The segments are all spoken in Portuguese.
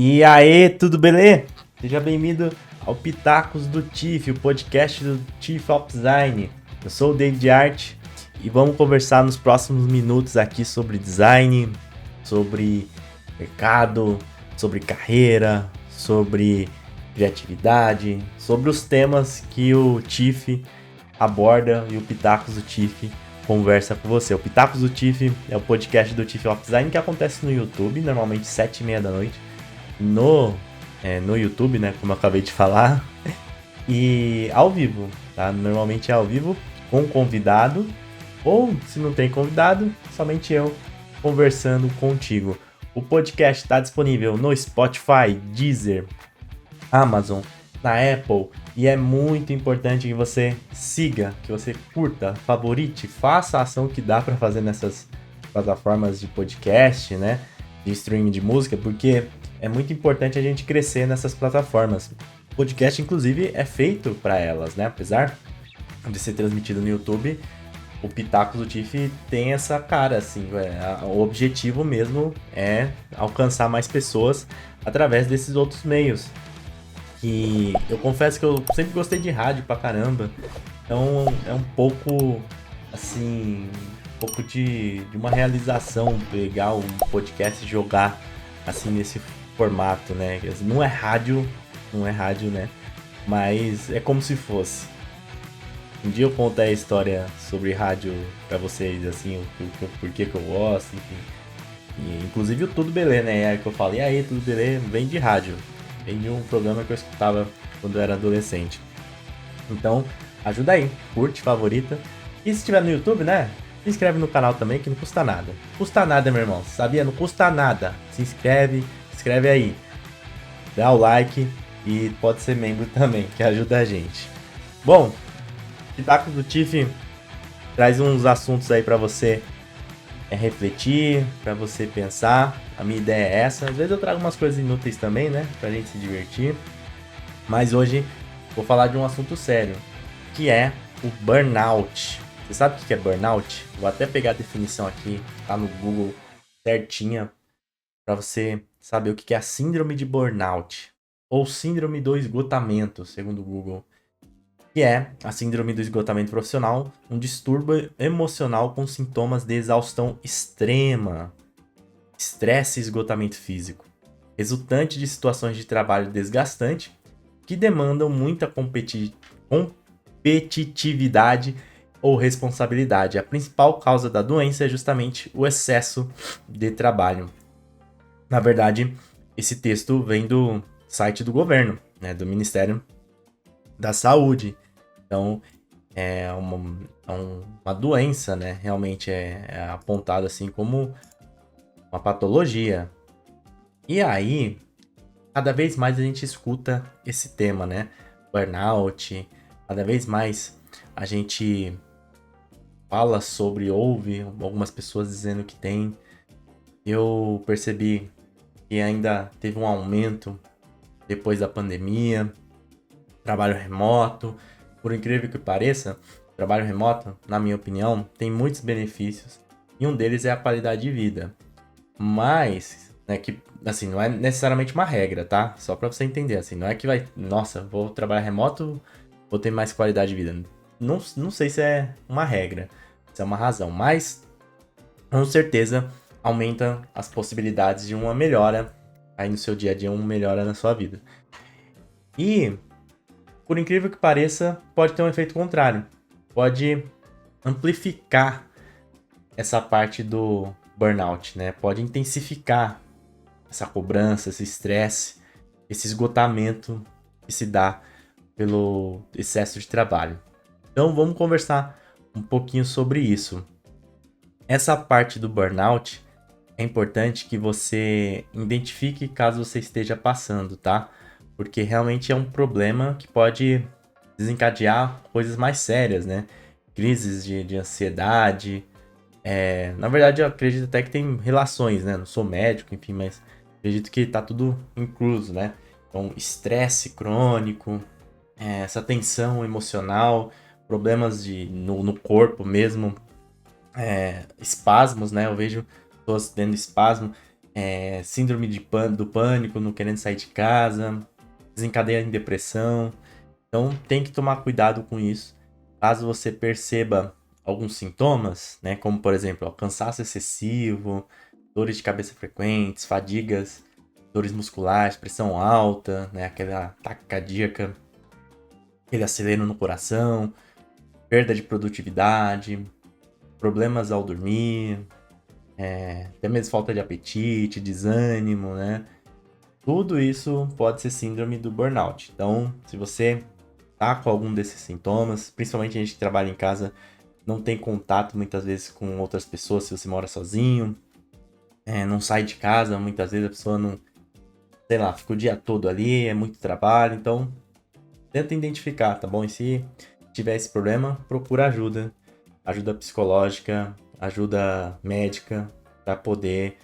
E aí, tudo beleza? Seja bem-vindo ao Pitacos do TIFF, o podcast do TIFF Ops Design. Eu sou o David Art e vamos conversar nos próximos minutos aqui sobre design, sobre mercado, sobre carreira, sobre criatividade, sobre os temas que o TIFF aborda e o Pitacos do TIFF conversa com você. O Pitacos do TIFF é o podcast do TIFF Ops Design que acontece no YouTube, normalmente 7h30 da noite. No YouTube, né, como eu acabei de falar, e ao vivo, tá? Normalmente é ao vivo, com convidado, ou se não tem convidado, somente eu conversando contigo. O podcast está disponível no Spotify, Deezer, Amazon, na Apple, e é muito importante que você siga, que você curta, favorite, faça a ação que dá para fazer nessas plataformas de podcast, né, de streaming de música, porque é muito importante a gente crescer nessas plataformas. O podcast, inclusive, é feito para elas, né? Apesar de ser transmitido no YouTube, o Pitacos do TIFF tem essa cara, assim. O objetivo mesmo é alcançar mais pessoas através desses outros meios. Que eu confesso que eu sempre gostei de rádio pra caramba. Então é um pouco, assim, um pouco de uma realização pegar um podcast e jogar assim nesse formato, né? Não é rádio, né? Mas é como se fosse. Um dia eu conto a história sobre rádio pra vocês, assim, o porquê que eu gosto, enfim. E, inclusive o Tudo Belê, né? É que eu falo, e aí, Tudo Belê vem de rádio. Vem de um programa que eu escutava quando eu era adolescente. Então, ajuda aí, curte, favorita. E se estiver no YouTube, né? Se inscreve no canal também, que não custa nada. Custa nada, meu irmão. Sabia? Não custa nada. Se inscreve aí. Dá o like e pode ser membro também, que ajuda a gente. Bom, o Pitacos do TIFF traz uns assuntos aí pra você refletir, pra você pensar. A minha ideia é essa. Às vezes eu trago umas coisas inúteis também, né? Pra gente se divertir. Mas hoje vou falar de um assunto sério, que é o burnout. Você sabe o que é burnout? Vou até pegar a definição aqui, tá no Google certinha, para você saber o que é a síndrome de burnout, ou síndrome do esgotamento, segundo o Google. Que é a síndrome do esgotamento profissional, um distúrbio emocional com sintomas de exaustão extrema, estresse e esgotamento físico, resultante de situações de trabalho desgastante que demandam muita competitividade ou responsabilidade. A principal causa da doença é justamente o excesso de trabalho. Na verdade, esse texto vem do site do governo, né, do Ministério da Saúde. Então, é uma doença, né? Realmente é apontada assim como uma patologia. E aí, cada vez mais a gente escuta esse tema, né? Burnout. Cada vez mais a gente fala sobre, ouve algumas pessoas dizendo que tem. Eu percebi que ainda teve um aumento depois da pandemia, trabalho remoto. Por incrível que pareça, trabalho remoto, na minha opinião, tem muitos benefícios e um deles é a qualidade de vida. Mas, né, que assim, não é necessariamente uma regra, tá? Só pra você entender, assim, não é que vai, nossa, vou trabalhar remoto, vou ter mais qualidade de vida. Não sei se é uma regra, se é uma razão, mas com certeza aumenta as possibilidades de uma melhora aí no seu dia a dia, uma melhora na sua vida. E, por incrível que pareça, pode ter um efeito contrário. Pode amplificar essa parte do burnout, né? Pode intensificar essa cobrança, esse estresse, esse esgotamento que se dá pelo excesso de trabalho. Então vamos conversar um pouquinho sobre isso. Essa parte do burnout é importante que você identifique caso você esteja passando, tá? Porque realmente é um problema que pode desencadear coisas mais sérias, né? Crises de ansiedade. Na verdade, eu acredito até que tem relações, né? Não sou médico, enfim, mas acredito que tá tudo incluso, né? Então, estresse crônico, essa tensão emocional, problemas no corpo mesmo, espasmos, né? Eu vejo pessoas tendo espasmo. síndrome do pânico, não querendo sair de casa, desencadeia em depressão. Então tem que tomar cuidado com isso. Caso você perceba alguns sintomas, né, como por exemplo, cansaço excessivo, dores de cabeça frequentes, fadigas, dores musculares, pressão alta, né, aquela ataque cardíaca, aquele acelero no coração, perda de produtividade, problemas ao dormir, até mesmo falta de apetite, desânimo, né? Tudo isso pode ser síndrome do burnout. Então, se você tá com algum desses sintomas, principalmente a gente que trabalha em casa, não tem contato muitas vezes com outras pessoas, se você mora sozinho, não sai de casa, muitas vezes a pessoa não, sei lá, fica o dia todo ali, é muito trabalho, então tenta identificar, tá bom? E se tiver esse problema, procura ajuda, ajuda psicológica, ajuda médica, para poder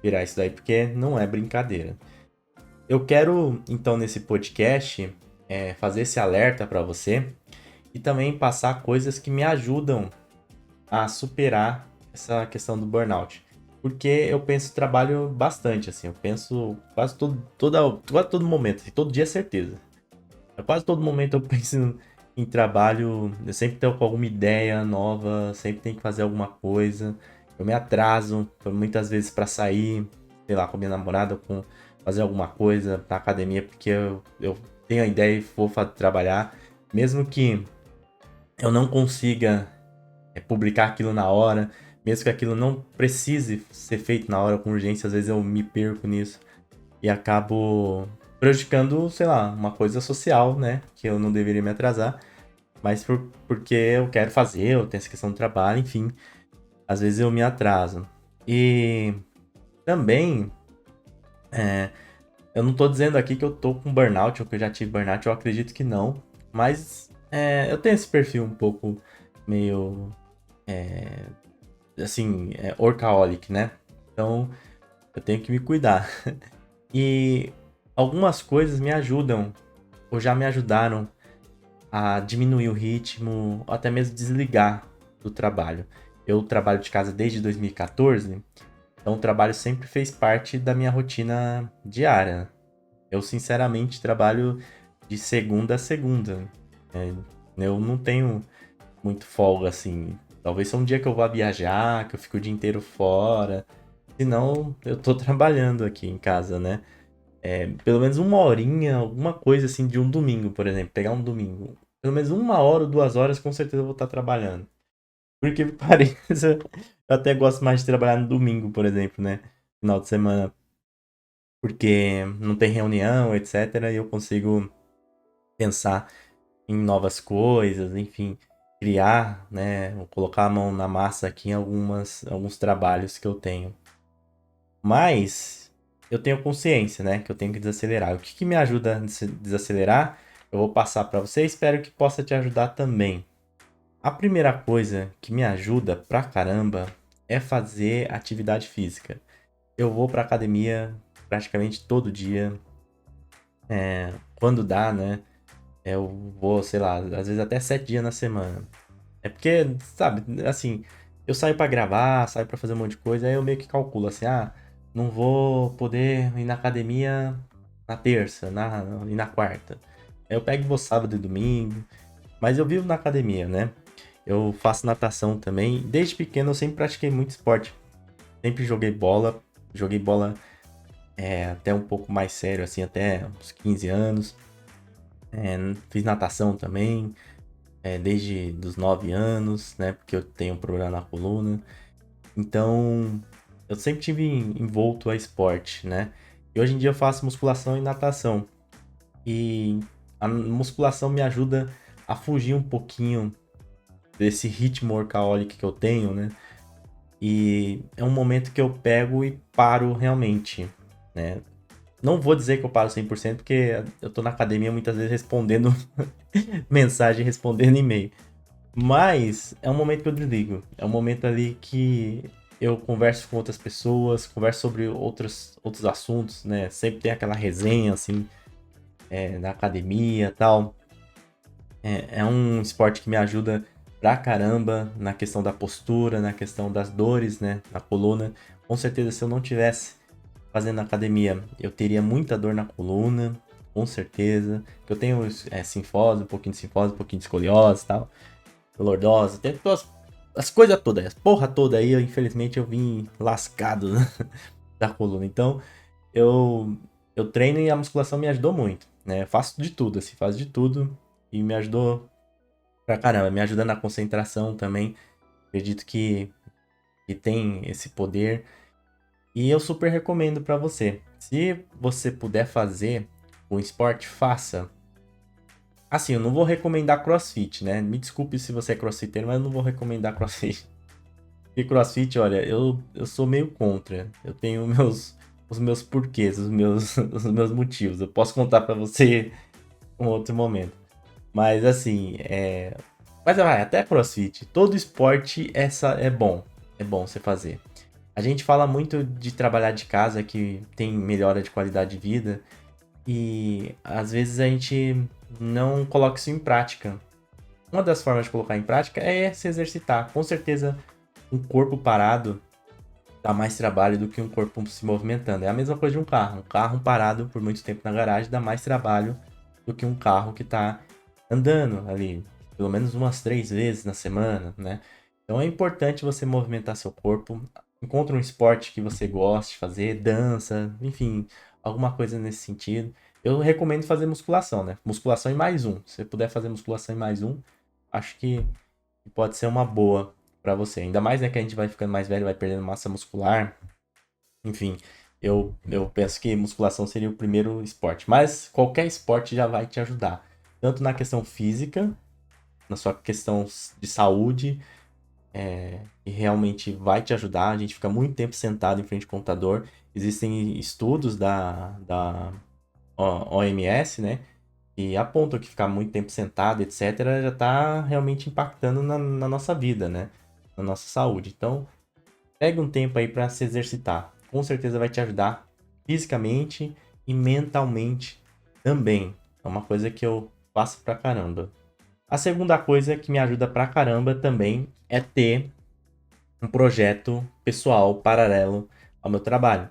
virar isso daí, porque não é brincadeira. Eu quero, então, nesse podcast, fazer esse alerta para você e também passar coisas que me ajudam a superar essa questão do burnout. Porque eu penso, trabalho bastante, assim, eu penso quase todo momento, assim, todo dia é certeza. Quase todo momento eu penso em trabalho, eu sempre tenho com alguma ideia nova, sempre tenho que fazer alguma coisa. Eu me atraso muitas vezes para sair, sei lá, com minha namorada, fazer alguma coisa na academia, porque eu tenho a ideia e vou trabalhar. Mesmo que eu não consiga publicar aquilo na hora, mesmo que aquilo não precise ser feito na hora com urgência, às vezes eu me perco nisso e acabo prejudicando, sei lá, uma coisa social, né? Que eu não deveria me atrasar, mas porque eu quero fazer, eu tenho essa questão do trabalho, enfim, às vezes eu me atraso. E também, eu não tô dizendo aqui que eu tô com burnout ou que eu já tive burnout, eu acredito que não, mas eu tenho esse perfil um pouco meio, assim, workaholic, né? Então eu tenho que me cuidar. E algumas coisas me ajudam, ou já me ajudaram a diminuir o ritmo, ou até mesmo desligar do trabalho. Eu trabalho de casa desde 2014, então o trabalho sempre fez parte da minha rotina diária. Eu, sinceramente, trabalho de segunda a segunda. É, eu não tenho muito folga, assim. Talvez só um dia que eu vá viajar, que eu fico o dia inteiro fora. Senão, eu tô trabalhando aqui em casa, né? Pelo menos uma horinha, alguma coisa assim de um domingo, por exemplo. Pegar um domingo. Pelo menos 1 hora ou 2 horas, com certeza eu vou estar trabalhando. Porque pareça, eu até gosto mais de trabalhar no domingo, por exemplo, né? Final de semana. Porque não tem reunião, etc. E eu consigo pensar em novas coisas, enfim, criar, né? Colocar a mão na massa aqui em alguns trabalhos que eu tenho. Mas eu tenho consciência, né, que eu tenho que desacelerar. O que me ajuda a desacelerar? Eu vou passar para você e espero que possa te ajudar também. A primeira coisa que me ajuda pra caramba é fazer atividade física. Eu vou pra academia praticamente todo dia, quando dá, né? Eu vou, sei lá, às vezes até 7 dias na semana. É porque, sabe, assim, eu saio pra gravar, saio pra fazer um monte de coisa, aí eu meio que calculo assim, não vou poder ir na academia na terça, e na quarta. Aí eu pego e vou sábado e domingo, mas eu vivo na academia, né? Eu faço natação também. Desde pequeno eu sempre pratiquei muito esporte. Sempre joguei bola até um pouco mais sério, assim, até uns 15 anos. Fiz natação também, desde dos 9 anos, né? Porque eu tenho um problema na coluna. Então, eu sempre tive envolto a esporte, né? E hoje em dia eu faço musculação e natação. E a musculação me ajuda a fugir um pouquinho desse ritmo workaholic que eu tenho, né? E é um momento que eu pego e paro realmente, né? Não vou dizer que eu paro 100% porque eu tô na academia muitas vezes respondendo mensagem, respondendo e-mail. Mas é um momento que eu desligo. É um momento ali que eu converso com outras pessoas, converso sobre outros assuntos, né? Sempre tem aquela resenha, assim, na academia e tal. É um esporte que me ajuda pra caramba na questão da postura, na questão das dores, né? Na coluna. Com certeza, se eu não tivesse fazendo academia, eu teria muita dor na coluna, com certeza. Que eu tenho sinfose, um pouquinho de sinfose, um pouquinho de escoliose e tal, lordose, tem todas as coisas todas, as porra toda aí, infelizmente eu vim lascado da coluna. Então, eu, eu treino e a musculação me ajudou muito, né? Eu faço de tudo, assim, faço de tudo e me ajudou pra caramba. Me ajuda na concentração também. Acredito que tem esse poder. E eu super recomendo pra você. Se você puder fazer um esporte, faça. Assim, eu não vou recomendar CrossFit, né? Me desculpe se você é crossfiteiro, mas eu não vou recomendar CrossFit. E CrossFit, olha, eu sou meio contra. Eu tenho os meus porquês, os meus motivos. Eu posso contar pra você em um outro momento. Mas assim, mas vai, até CrossFit. Todo esporte é bom. É bom você fazer. A gente fala muito de trabalhar de casa, que tem melhora de qualidade de vida. E às vezes a gente não coloca isso em prática. Uma das formas de colocar em prática é se exercitar. Com certeza, um corpo parado dá mais trabalho do que um corpo se movimentando. É a mesma coisa de um carro. Um carro parado por muito tempo na garagem dá mais trabalho do que um carro que está andando ali, pelo menos umas 3 vezes na semana, né? Então é importante você movimentar seu corpo. Encontre um esporte que você goste de fazer, dança, enfim, alguma coisa nesse sentido. Eu recomendo fazer musculação, né? Musculação e mais um. Se você puder fazer musculação e mais um, acho que pode ser uma boa pra você. Ainda mais, né, que a gente vai ficando mais velho, vai perdendo massa muscular. Enfim, eu penso que musculação seria o primeiro esporte. Mas qualquer esporte já vai te ajudar. Tanto na questão física, na sua questão de saúde, e realmente vai te ajudar. A gente fica muito tempo sentado em frente ao computador. Existem estudos da OMS, né? E apontam que ficar muito tempo sentado, etc., já está realmente impactando na nossa vida, né? Na nossa saúde. Então, pega um tempo aí para se exercitar. Com certeza vai te ajudar fisicamente e mentalmente também. É uma coisa que eu faço pra caramba. A segunda coisa que me ajuda pra caramba também é ter um projeto pessoal paralelo ao meu trabalho.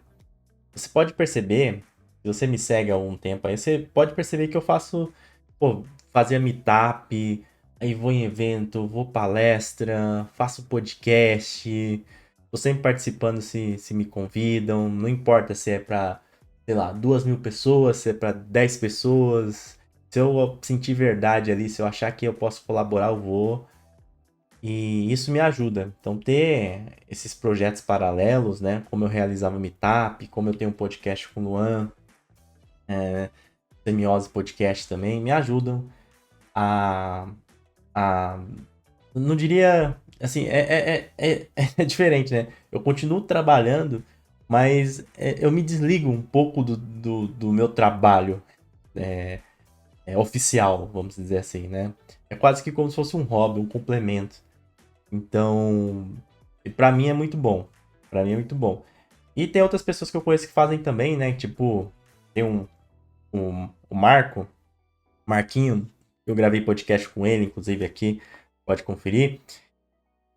Você pode perceber, se você me segue há algum tempo aí, você pode perceber que eu faço, pô, fazia meetup, aí vou em evento, vou palestra, faço podcast, tô sempre participando se me convidam, não importa se é pra, sei lá, 2.000 pessoas, se é pra 10 pessoas, se eu sentir verdade ali, se eu achar que eu posso colaborar, eu vou. E isso me ajuda. Então, ter esses projetos paralelos, né? Como eu realizava Meetup, como eu tenho um podcast com o Luan, Semiose Podcast também, me ajudam a, a não diria, assim, é diferente, né? Eu continuo trabalhando, mas eu me desligo um pouco do meu trabalho oficial, vamos dizer assim, né? É quase que como se fosse um hobby, um complemento. Então, pra mim é muito bom. Pra mim é muito bom. E tem outras pessoas que eu conheço que fazem também, né? Tipo, tem o Marco, Marquinho, eu gravei podcast com ele, inclusive aqui, pode conferir.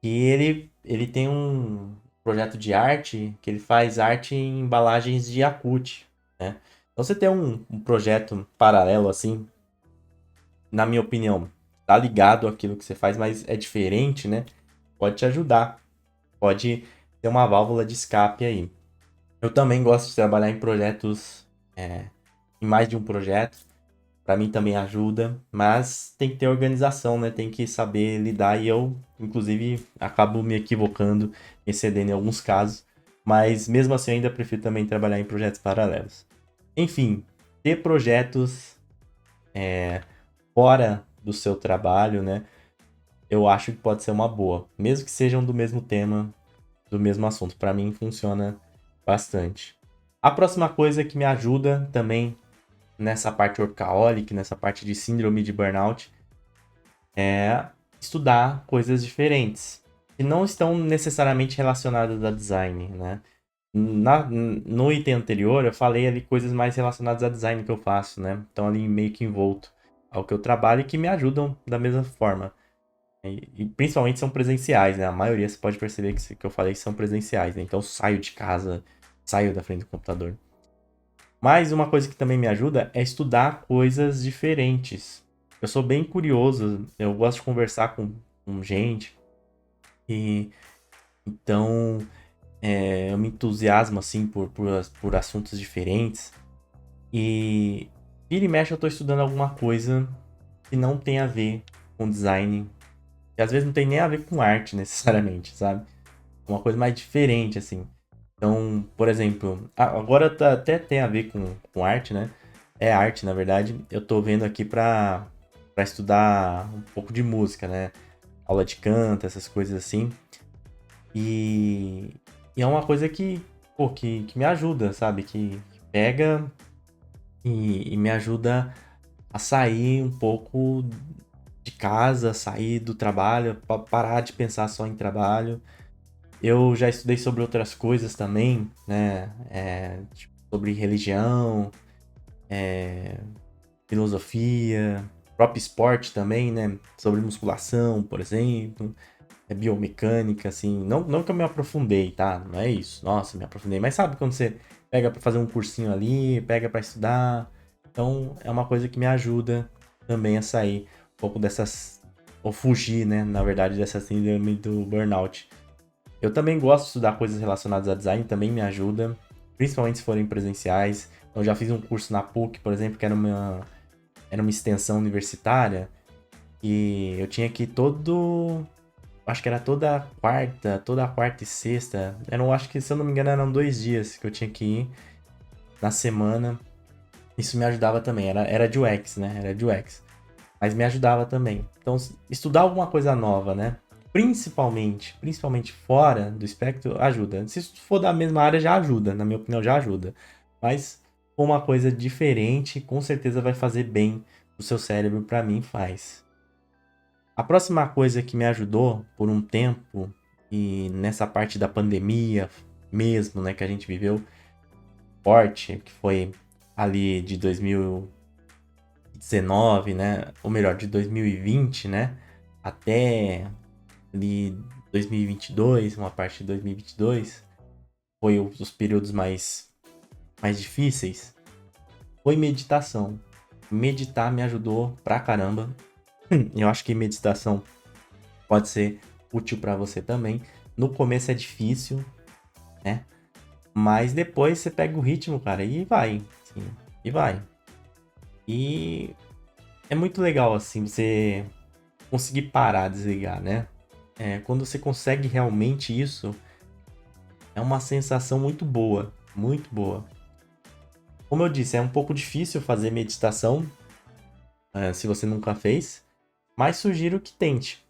E ele tem um projeto de arte, que ele faz arte em embalagens de Yakult, né? Então você tem um projeto paralelo, assim, na minha opinião, tá ligado àquilo que você faz, mas é diferente, né? Pode te ajudar. Pode ter uma válvula de escape aí. Eu também gosto de trabalhar em projetos, em mais de um projeto. Para mim também ajuda, mas tem que ter organização, né? Tem que saber lidar e eu, inclusive, acabo me equivocando, me excedendo em alguns casos. Mas mesmo assim, eu ainda prefiro também trabalhar em projetos paralelos. Enfim, ter projetos fora do seu trabalho, né? Eu acho que pode ser uma boa, mesmo que sejam do mesmo tema, do mesmo assunto. Para mim funciona bastante. A próxima coisa que me ajuda também nessa parte workaholic, nessa parte de síndrome de burnout, é estudar coisas diferentes, que não estão necessariamente relacionadas a design, né? No item anterior, eu falei ali coisas mais relacionadas a design que eu faço, né? Então ali meio que envolto ao que eu trabalho e que me ajudam da mesma forma. E principalmente são presenciais, né? A maioria você pode perceber que eu falei que são presenciais, né? Então eu saio de casa, saio da frente do computador. Mas uma coisa que também me ajuda é estudar coisas diferentes. Eu sou bem curioso, eu gosto de conversar com gente, e então eu me entusiasmo assim por assuntos diferentes. E vira e mexe eu tô estudando alguma coisa que não tem a ver com design, que às vezes não tem nem a ver com arte necessariamente, sabe? Uma coisa mais diferente, assim. Então, por exemplo, agora até tem a ver com arte, né? É arte, na verdade. Eu tô vendo aqui pra estudar um pouco de música, né? Aula de canto, essas coisas assim. E, e é uma coisa que me ajuda, sabe? Que pega e me ajuda a sair um pouco de casa, sair do trabalho, parar de pensar só em trabalho. Eu já estudei sobre outras coisas também, né? Tipo, sobre religião, filosofia, próprio esporte também, né? Sobre musculação, por exemplo, biomecânica, assim. Não que eu me aprofundei, tá? Não é isso. Nossa, me aprofundei. Mas sabe quando você pega pra fazer um cursinho ali, pega pra estudar? Então, é uma coisa que me ajuda também a sair um pouco dessas... Ou fugir, né? Na verdade, dessa síndrome do burnout. Eu também gosto de estudar coisas relacionadas a design, também me ajuda, principalmente se forem presenciais. Eu já fiz um curso na PUC, por exemplo, que era uma extensão universitária, e eu tinha que ir acho que era toda quarta e sexta, acho que, se eu não me engano, eram 2 dias que eu tinha que ir na semana. Isso me ajudava também, era de UX, né? Era de UX. Mas me ajudava também. Então, estudar alguma coisa nova, né? Principalmente fora do espectro, ajuda. Se isso for da mesma área, já ajuda. Na minha opinião, já ajuda. Mas, se for uma coisa diferente, com certeza vai fazer bem o seu cérebro. Pra mim, faz. A próxima coisa que me ajudou por um tempo, e nessa parte da pandemia mesmo, né, que a gente viveu forte, que foi ali de 2019, né? Ou melhor, de 2020, né? Até ali 2022, uma parte de 2022, foi os períodos mais difíceis, foi meditação. Meditar me ajudou pra caramba. Eu acho que meditação pode ser útil pra você também. No começo é difícil, né? Mas depois você pega o ritmo, cara, e vai. Assim, e vai. E é muito legal, assim, você conseguir parar, desligar, né? Quando você consegue realmente isso, é uma sensação muito boa, muito boa. Como eu disse, é um pouco difícil fazer meditação, se você nunca fez, mas sugiro que tente.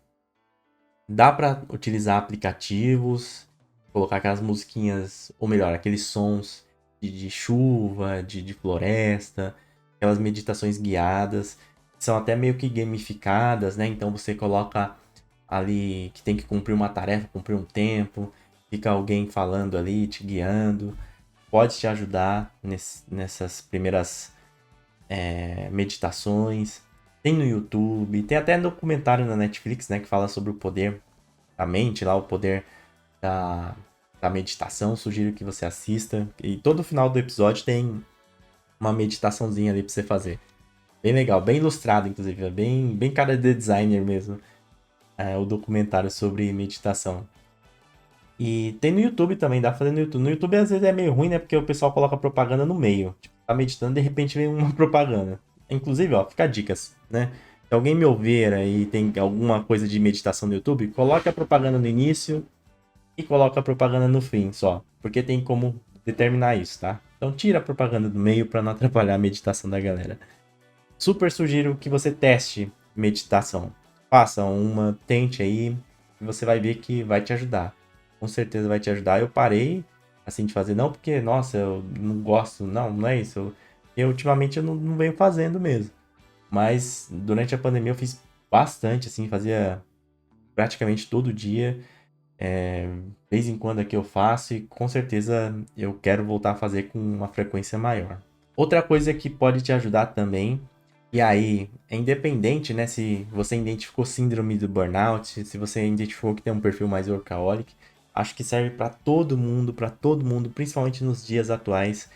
Dá para utilizar aplicativos, colocar aquelas musiquinhas, ou melhor, aqueles sons de chuva, de floresta, aquelas meditações guiadas, que são até meio que gamificadas, né? Então você coloca ali que tem que cumprir uma tarefa, cumprir um tempo, fica alguém falando ali, te guiando, pode te ajudar nessas primeiras meditações. Tem no YouTube, tem até documentário na Netflix, né, que fala sobre o poder da mente, lá o poder da meditação. Sugiro que você assista. E todo final do episódio tem uma meditaçãozinha ali pra você fazer. Bem legal, bem ilustrado, inclusive, é bem cara de designer mesmo, o documentário sobre meditação. E tem no YouTube também, dá pra fazer no YouTube. No YouTube às vezes é meio ruim, né? Porque o pessoal coloca propaganda no meio. Tipo, tá meditando, de repente vem uma propaganda. Inclusive, ó, fica dicas, né? Se alguém me ouvir e tem alguma coisa de meditação no YouTube, coloque a propaganda no início e coloca a propaganda no fim só. Porque tem como determinar isso, tá? Então tira a propaganda do meio pra não atrapalhar a meditação da galera. Super sugiro que você teste meditação. Faça uma, tente aí, e você vai ver que vai te ajudar. Com certeza vai te ajudar. Eu parei assim de fazer, não porque, nossa, eu não gosto, não é isso. Ultimamente eu não venho fazendo mesmo. Mas durante a pandemia eu fiz bastante, assim, fazia praticamente todo dia. De vez em quando aqui eu faço e com certeza eu quero voltar a fazer com uma frequência maior. Outra coisa que pode te ajudar também, e aí é independente, né, se você identificou síndrome do burnout, se você identificou que tem um perfil mais workaholic, acho que serve para todo mundo, principalmente nos dias atuais,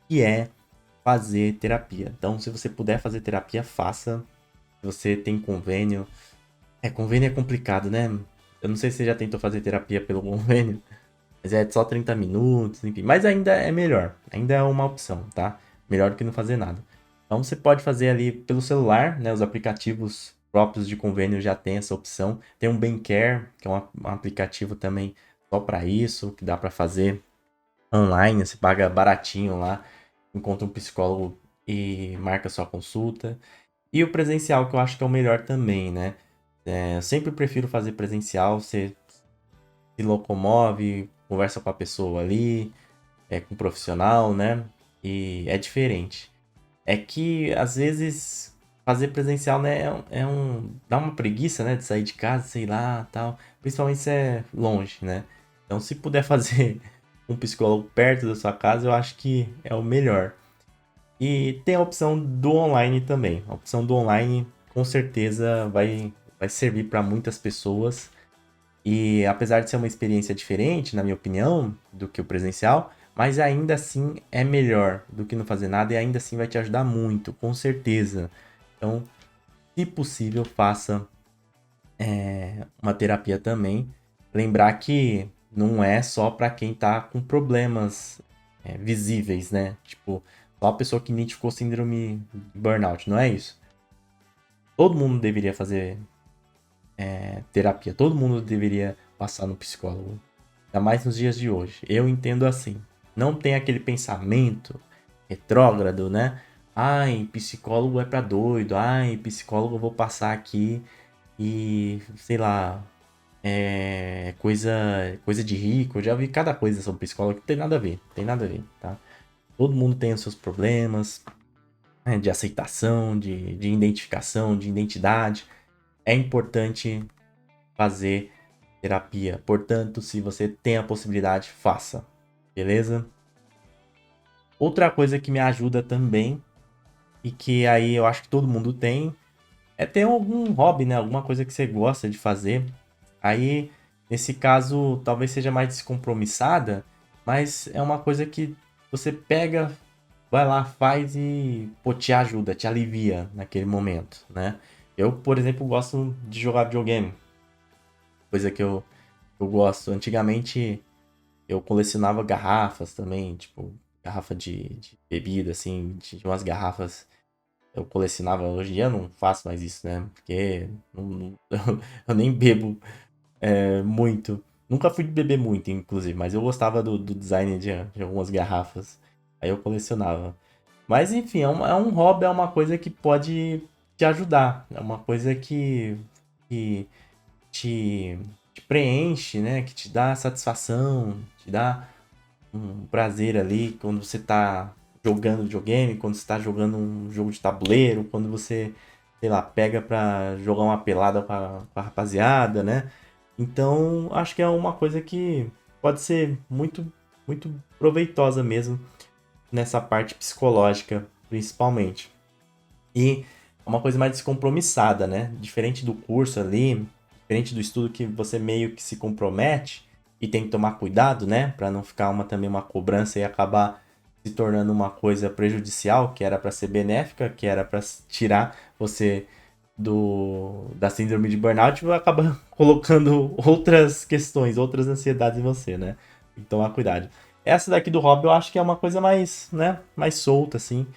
que é fazer terapia. Então, se você puder fazer terapia, faça. Se você tem convênio. Convênio é complicado, né? Eu não sei se você já tentou fazer terapia pelo convênio, mas é só 30 minutos, enfim. Mas ainda é melhor. Ainda é uma opção, tá? Melhor do que não fazer nada. Então você pode fazer ali pelo celular, né? Os aplicativos próprios de convênio já tem essa opção. Tem um Bencare, que é um aplicativo também só para isso, que dá para fazer online. Você paga baratinho lá, encontra um psicólogo e marca sua consulta. E o presencial, que eu acho que é o melhor também, né? Eu sempre prefiro fazer presencial, você se locomove, conversa com a pessoa ali, com o profissional, né? E é diferente. É que, às vezes, fazer presencial, né, dá uma preguiça, né, de sair de casa, sei lá, tal. Principalmente se é longe, né? Então, se puder fazer um psicólogo perto da sua casa, eu acho que é o melhor. E tem a opção do online também. A opção do online, com certeza, vai servir para muitas pessoas. E apesar de ser uma experiência diferente, na minha opinião, do que o presencial, mas ainda assim é melhor do que não fazer nada e ainda assim vai te ajudar muito, com certeza. Então, se possível, faça uma terapia também. Lembrar que não é só para quem tá com problemas visíveis, né? Tipo, só a pessoa que identificou síndrome de burnout, não é isso. Todo mundo deveria fazer terapia, todo mundo deveria passar no psicólogo. Ainda mais nos dias de hoje. Eu entendo assim. Não tem aquele pensamento retrógrado, né? Ai, psicólogo é pra doido. Ai, psicólogo eu vou passar aqui e, sei lá, coisa de rico. Eu já vi cada coisa sobre psicólogo que não tem nada a ver. Tem nada a ver, tá? Todo mundo tem os seus problemas, né, de aceitação, de identificação, de identidade. É importante fazer terapia. Portanto, se você tem a possibilidade, faça. Beleza? Outra coisa que me ajuda também, e que aí eu acho que todo mundo tem, é ter algum hobby, né? Alguma coisa que você gosta de fazer. Aí, nesse caso, talvez seja mais descompromissada, mas é uma coisa que você pega, vai lá, faz e, pô, te ajuda, te alivia naquele momento, né? Eu, por exemplo, gosto de jogar videogame, coisa que eu gosto. Antigamente eu colecionava garrafas também, tipo, garrafa de bebida, assim, de umas garrafas eu colecionava. Hoje em dia eu não faço mais isso, né? Porque eu nem bebo muito. Nunca fui de beber muito, inclusive, mas eu gostava do design de algumas garrafas. Aí eu colecionava. Mas enfim, é um hobby, é uma coisa que pode te ajudar. É uma coisa que te, te preenche, né? Que te dá satisfação, te dá um prazer ali quando você tá jogando videogame, quando você tá jogando um jogo de tabuleiro, quando você, sei lá, pega pra jogar uma pelada com a rapaziada, né? Então, acho que é uma coisa que pode ser muito, muito proveitosa mesmo nessa parte psicológica, principalmente. E é uma coisa mais descompromissada, né? Diferente do curso ali, diferente do estudo que você meio que se compromete e tem que tomar cuidado, né? Para não ficar também uma cobrança e acabar se tornando uma coisa prejudicial, que era para ser benéfica, que era para tirar você da síndrome de burnout, vai acabar colocando outras questões, outras ansiedades em você, né? Tem que tomar cuidado. Essa daqui do hobby eu acho que é uma coisa mais, né, mais solta, assim,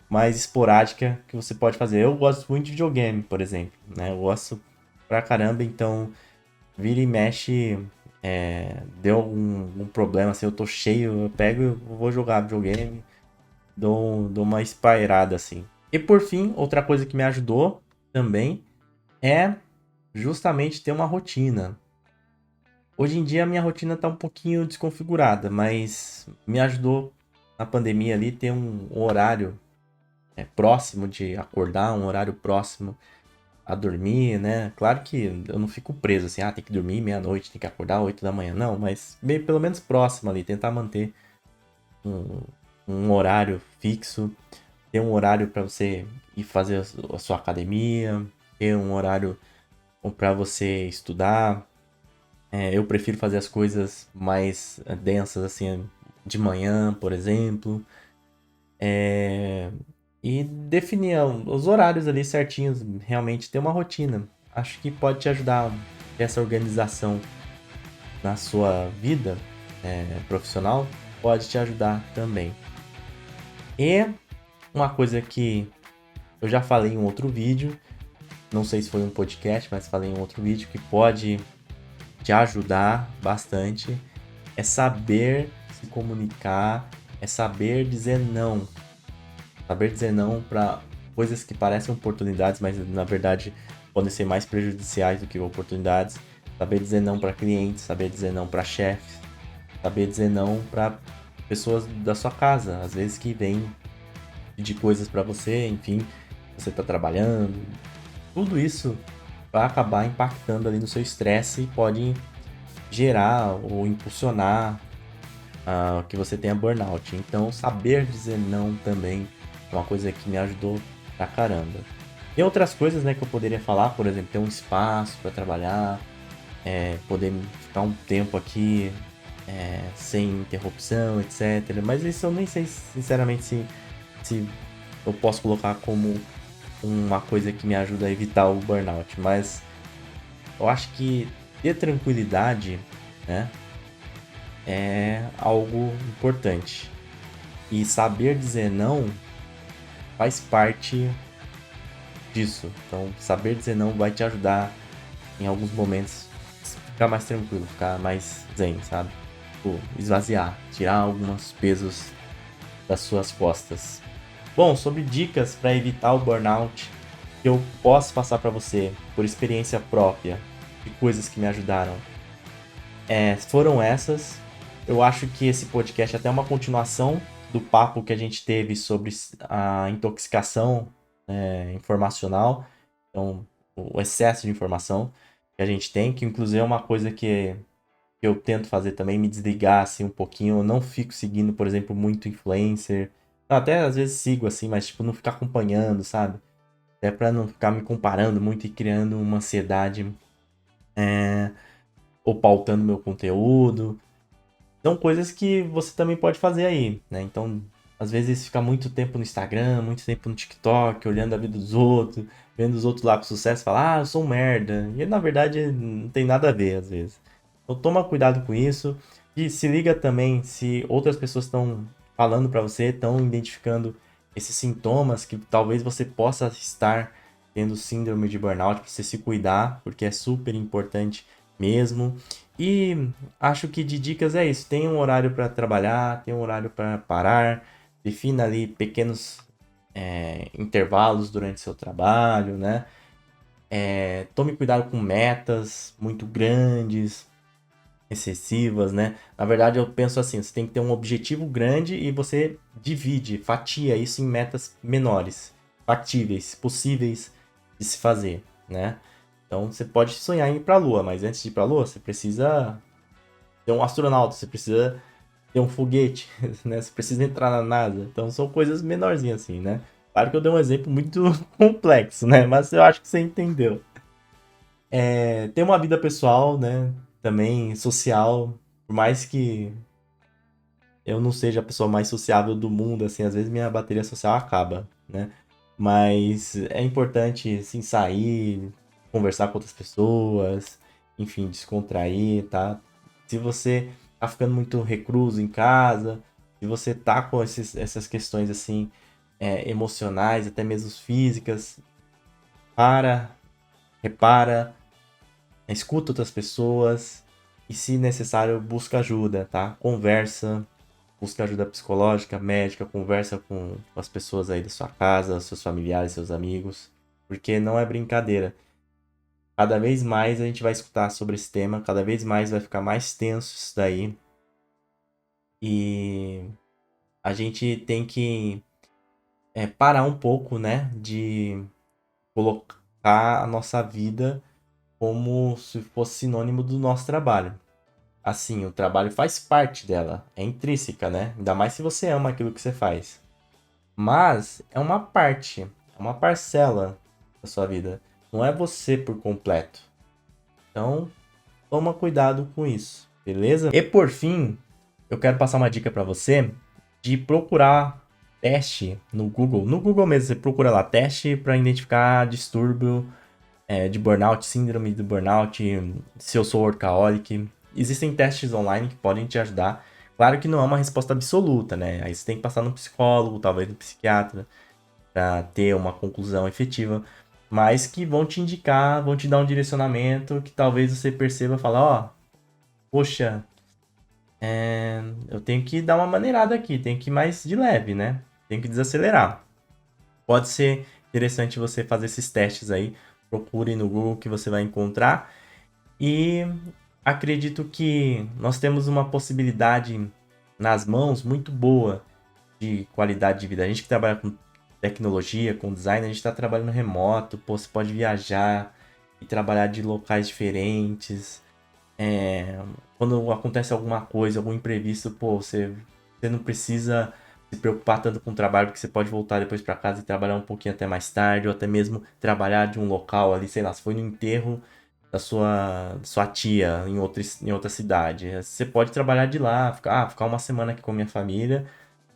mais esporádica que você pode fazer. Eu gosto muito de videogame, por exemplo, né? Eu gosto pra caramba, então vira e mexe, deu algum problema, assim, eu tô cheio, eu pego e vou jogar videogame, dou uma espairada, assim. E por fim, outra coisa que me ajudou também é justamente ter uma rotina. Hoje em dia a minha rotina tá um pouquinho desconfigurada, mas me ajudou na pandemia ali ter um horário próximo de acordar, um horário próximo a dormir, né? Claro que eu não fico preso assim, tem que dormir meia-noite, tem que acordar 8 da manhã, não, mas meio pelo menos próximo ali, tentar manter um, um horário fixo, ter um horário para você ir fazer a sua academia, ter um horário para você estudar, Eu prefiro fazer as coisas mais densas, assim, de manhã, por exemplo. É, e definir os horários ali certinhos, realmente ter uma rotina. Acho que pode te ajudar essa organização na sua vida profissional, pode te ajudar também. E uma coisa que eu já falei em um outro vídeo, não sei se foi um podcast, mas falei em um outro vídeo, que pode te ajudar bastante, é saber se comunicar, é saber dizer não. Saber dizer não para coisas que parecem oportunidades, mas na verdade podem ser mais prejudiciais do que oportunidades. Saber dizer não para clientes, saber dizer não para chefes, saber dizer não para pessoas da sua casa, às vezes que vêm pedir coisas para você, enfim, você está trabalhando. Tudo isso vai acabar impactando ali no seu estresse e pode gerar ou impulsionar que você tenha burnout. Então, saber dizer não também é uma coisa que me ajudou pra caramba. E outras coisas, né, que eu poderia falar, por exemplo, ter um espaço para trabalhar, poder ficar um tempo aqui sem interrupção, etc. Mas isso eu nem sei, sinceramente, se eu posso colocar como uma coisa que me ajuda a evitar o burnout. Mas eu acho que ter tranquilidade, né, é algo importante. E saber dizer não faz parte disso. Então, saber dizer não vai te ajudar em alguns momentos a ficar mais tranquilo, ficar mais zen, sabe? Tipo, esvaziar, tirar alguns pesos das suas costas. Bom, sobre dicas para evitar o burnout que eu posso passar para você por experiência própria de coisas que me ajudaram, foram essas. Eu acho que esse podcast é até uma continuação do papo que a gente teve sobre a intoxicação informacional, então o excesso de informação que a gente tem, que inclusive é uma coisa que eu tento fazer também, me desligar assim um pouquinho. Eu não fico seguindo, por exemplo, muito influencer. Até às vezes sigo assim, mas tipo, não ficar acompanhando, sabe? Até pra não ficar me comparando muito e criando uma ansiedade ou pautando meu conteúdo. São coisas que você também pode fazer aí, né? Então, às vezes fica muito tempo no Instagram, muito tempo no TikTok, olhando a vida dos outros, vendo os outros lá com sucesso e falar, eu sou um merda. E na verdade não tem nada a ver, às vezes. Então toma cuidado com isso. E se liga também se outras pessoas estão falando pra você, estão identificando esses sintomas que talvez você possa estar tendo síndrome de burnout, pra você se cuidar, porque é super importante mesmo. E acho que de dicas é isso. Tem um horário para trabalhar, tem um horário para parar, defina ali pequenos intervalos durante seu trabalho, né? Tome cuidado com metas muito grandes, excessivas, né? Na verdade, eu penso assim, você tem que ter um objetivo grande e você divide, fatia isso em metas menores, factíveis, possíveis de se fazer, né? Então, você pode sonhar em ir para a Lua, mas antes de ir para a Lua, você precisa ter um astronauta, você precisa ter um foguete, né? Você precisa entrar na NASA. Então são coisas menorzinhas assim, né? Claro que eu dei um exemplo muito complexo, né? Mas eu acho que você entendeu. Ter uma vida pessoal, né? Também social. Por mais que eu não seja a pessoa mais sociável do mundo, assim, às vezes minha bateria social acaba, né? Mas é importante, assim, sair, conversar com outras pessoas, enfim, descontrair, tá? Se você tá ficando muito recluso em casa, se você tá com essas questões, assim, emocionais, até mesmo físicas, para, repara, escuta outras pessoas e, se necessário, busca ajuda, tá? Conversa, busca ajuda psicológica, médica, conversa com as pessoas aí da sua casa, seus familiares, seus amigos, porque não é brincadeira. Cada vez mais a gente vai escutar sobre esse tema, cada vez mais vai ficar mais tenso isso daí. E a gente tem que parar um pouco, né, de colocar a nossa vida como se fosse sinônimo do nosso trabalho. Assim, o trabalho faz parte dela, é intrínseca, né? Ainda mais se você ama aquilo que você faz. Mas é uma parte, é uma parcela da sua vida. Não é você por completo. Então, toma cuidado com isso, beleza? E por fim, eu quero passar uma dica para você de procurar teste no Google. No Google mesmo, você procura lá teste para identificar distúrbio de burnout, síndrome do burnout, se eu sou workaholic. Existem testes online que podem te ajudar. Claro que não é uma resposta absoluta, né? Aí você tem que passar no psicólogo, talvez no psiquiatra, para ter uma conclusão efetiva. Mas que vão te indicar, vão te dar um direcionamento que talvez você perceba e fale, ó, poxa, eu tenho que dar uma maneirada aqui, tenho que ir mais de leve, né? Tenho que desacelerar. Pode ser interessante você fazer esses testes aí. Procure no Google que você vai encontrar. E acredito que nós temos uma possibilidade nas mãos muito boa de qualidade de vida. A gente que trabalha com tecnologia, com design, a gente está trabalhando remoto. Pô, você pode viajar e trabalhar de locais diferentes. Quando acontece alguma coisa, algum imprevisto, pô, você não precisa se preocupar tanto com o trabalho, porque você pode voltar depois para casa e trabalhar um pouquinho até mais tarde, ou até mesmo trabalhar de um local ali, sei lá, se foi no enterro da sua tia em outra cidade. Você pode trabalhar de lá, ficar uma semana aqui com a minha família,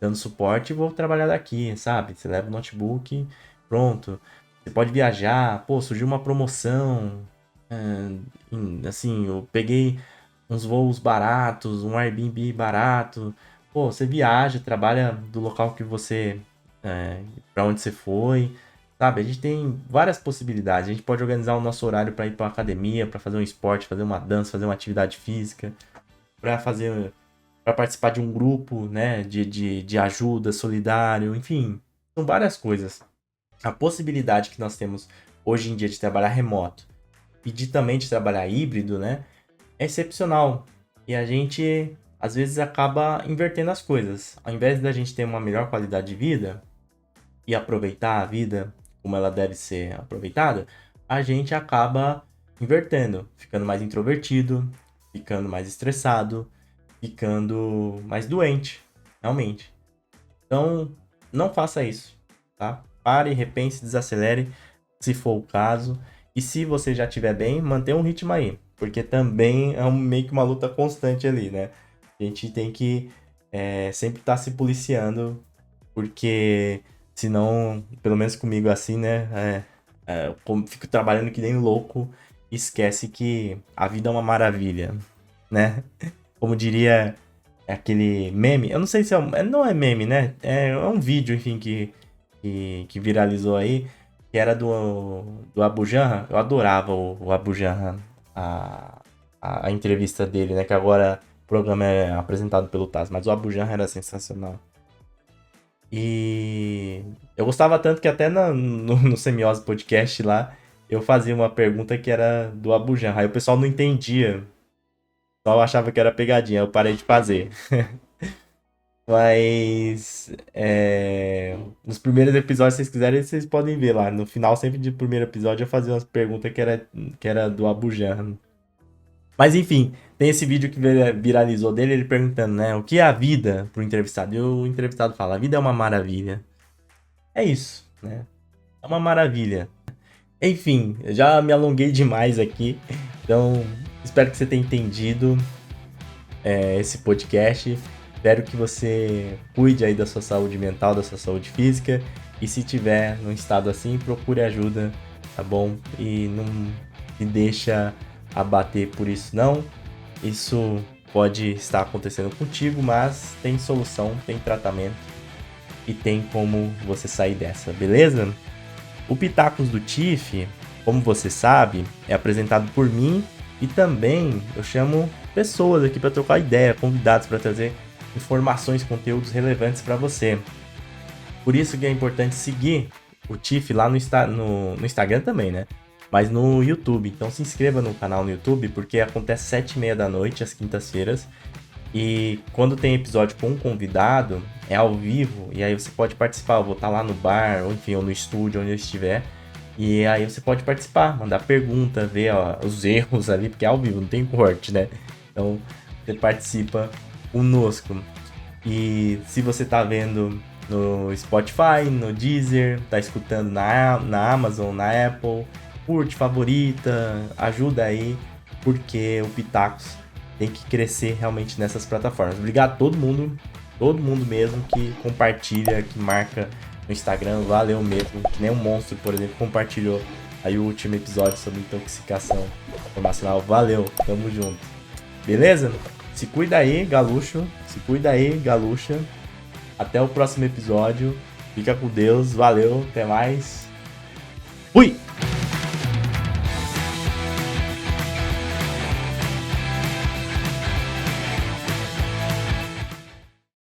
dando suporte e vou trabalhar daqui, sabe? Você leva o notebook, pronto. Você pode viajar, pô, surgiu uma promoção, assim, eu peguei uns voos baratos, um Airbnb barato. Pô, você viaja, trabalha do local que você, para onde você foi, sabe? A gente tem várias possibilidades. A gente pode organizar o nosso horário para ir para academia, para fazer um esporte, fazer uma dança, fazer uma atividade física, para participar de um grupo, né, de ajuda, solidário, enfim, são várias coisas. A possibilidade que nós temos hoje em dia de trabalhar remoto e também de trabalhar híbrido, né, é excepcional. E a gente, às vezes, acaba invertendo as coisas. Ao invés da gente ter uma melhor qualidade de vida e aproveitar a vida como ela deve ser aproveitada, a gente acaba invertendo, ficando mais introvertido, ficando mais estressado, ficando mais doente, realmente. Então, não faça isso, tá? Pare, repense, desacelere, se for o caso. E se você já estiver bem, mantenha um ritmo aí. Porque também é meio que uma luta constante ali, né? A gente tem que sempre estar se policiando, porque senão, pelo menos comigo assim, né? Eu fico trabalhando que nem louco e esquece que a vida é uma maravilha, né? Como diria aquele meme, eu não sei se não é meme, né? É um vídeo, enfim, que viralizou aí, que era do Abu Janra. Eu adorava o Abu Janra, a entrevista dele, né? Que agora o programa é apresentado pelo Taz, mas o Abu Janra era sensacional. E eu gostava tanto que até no Semiose Podcast lá, eu fazia uma pergunta que era do Abu Janra. Aí o pessoal não entendia, só achava que era pegadinha, eu parei de fazer. Mas nos primeiros episódios, se vocês quiserem, vocês podem ver lá. No final, sempre de primeiro episódio, eu fazia umas perguntas que era do Abu Janra. Mas enfim, tem esse vídeo que viralizou dele, ele perguntando, né? O que é a vida pro entrevistado? E o entrevistado fala, a vida é uma maravilha. É isso, né? É uma maravilha. Enfim, eu já me alonguei demais aqui. Então, espero que você tenha entendido esse podcast. Espero que você cuide aí da sua saúde mental, da sua saúde física. E se tiver num estado assim, procure ajuda, tá bom? E não se deixa abater por isso não. Isso pode estar acontecendo contigo, mas tem solução, tem tratamento e tem como você sair dessa, beleza? O Pitacos do Tiff, como você sabe, é apresentado por mim e também eu chamo pessoas aqui para trocar ideia, convidados para trazer informações, conteúdos relevantes para você. Por isso que é importante seguir o Tiff lá no Instagram também, né? Mas no YouTube. Então se inscreva no canal no YouTube, porque acontece 7h30 da noite, às quintas-feiras. E quando tem episódio com um convidado, é ao vivo, e aí você pode participar. Eu vou estar lá no bar, ou enfim, ou no estúdio, onde eu estiver. E aí você pode participar, mandar pergunta, ver os erros ali, porque é ao vivo, não tem corte, né? Então você participa conosco. E se você tá vendo no Spotify, no Deezer, tá escutando na Amazon, na Apple, curte, favorita, ajuda aí, porque o Pitacos tem que crescer realmente nessas plataformas. Obrigado a todo mundo mesmo que compartilha, que marca no Instagram, valeu mesmo. Que nem um monstro, por exemplo, compartilhou aí o último episódio sobre intoxicação informacional. Valeu, tamo junto. Beleza? Se cuida aí, Galuxo. Se cuida aí, Galuxa. Até o próximo episódio. Fica com Deus. Valeu, até mais. Fui!